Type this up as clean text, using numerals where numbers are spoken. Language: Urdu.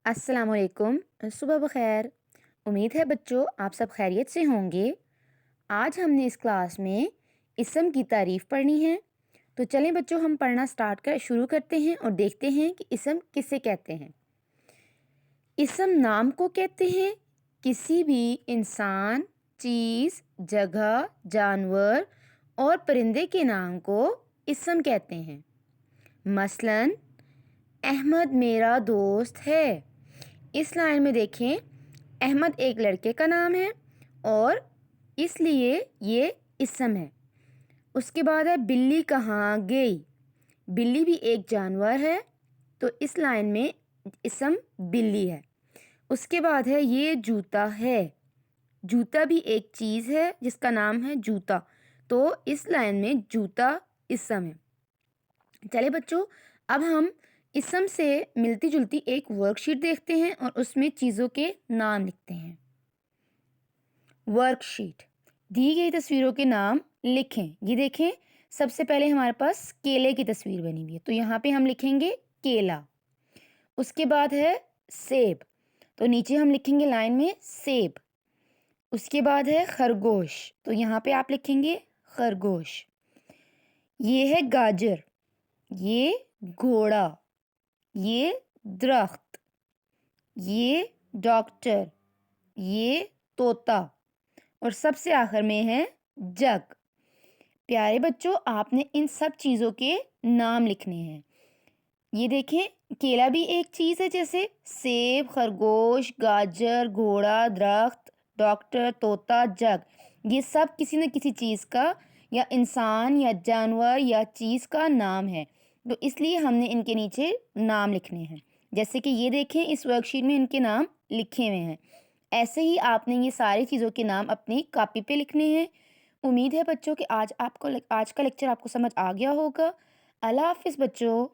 السلام علیکم۔ صبح بخیر۔ امید ہے بچوں آپ سب خیریت سے ہوں گے۔ آج ہم نے اس کلاس میں اسم کی تعریف پڑھنی ہے، تو چلیں بچوں ہم پڑھنا شروع کرتے ہیں اور دیکھتے ہیں کہ اسم کسے کہتے ہیں۔ اسم نام کو کہتے ہیں، کسی بھی انسان، چیز، جگہ، جانور اور پرندے کے نام کو اسم کہتے ہیں۔ مثلاً احمد میرا دوست ہے۔ اس لائن میں دیکھیں، احمد ایک لڑکے کا نام ہے اور اس لیے یہ اسم ہے۔ اس کے بعد ہے بلی کہاں گئی۔ بلی بھی ایک جانور ہے تو اس لائن میں اسم بلی ہے۔ اس کے بعد ہے یہ جوتا ہے۔ جوتا بھی ایک چیز ہے جس کا نام ہے جوتا، تو اس لائن میں جوتا اسم ہے۔ چلے بچوں اب ہم اسم سے ملتی جلتی ایک ورک شیٹ دیکھتے ہیں اور اس میں چیزوں کے نام لکھتے ہیں۔ ورک شیٹ، دی گئی تصویروں کے نام لکھیں۔ یہ دیکھیں، سب سے پہلے ہمارے پاس کیلے کی تصویر بنی ہوئی ہے تو یہاں پہ ہم لکھیں گے کیلا۔ اس کے بعد ہے سیب، تو نیچے ہم لکھیں گے لائن میں سیب۔ اس کے بعد ہے خرگوش، تو یہاں پہ آپ لکھیں گے خرگوش۔ یہ ہے گاجر، یہ گھوڑا، یہ درخت، یہ ڈاکٹر، یہ طوطا اور سب سے آخر میں ہے جگ۔ پیارے بچوں آپ نے ان سب چیزوں کے نام لکھنے ہیں۔ یہ دیکھیں کیلا بھی ایک چیز ہے، جیسے سیب، خرگوش، گاجر، گھوڑا، درخت، ڈاکٹر، طوطا، جگ، یہ سب کسی نہ کسی چیز کا یا انسان یا جانور یا چیز کا نام ہے، تو اس لیے ہم نے ان کے نیچے نام لکھنے ہیں۔ جیسے کہ یہ دیکھیں اس ورک شیٹ میں ان کے نام لکھے ہوئے ہیں، ایسے ہی آپ نے یہ ساری چیزوں کے نام اپنی کاپی پہ لکھنے ہیں۔ امید ہے بچوں کہ آج کا لیکچر آپ کو سمجھ آ گیا ہوگا۔ اللہ حافظ بچوں۔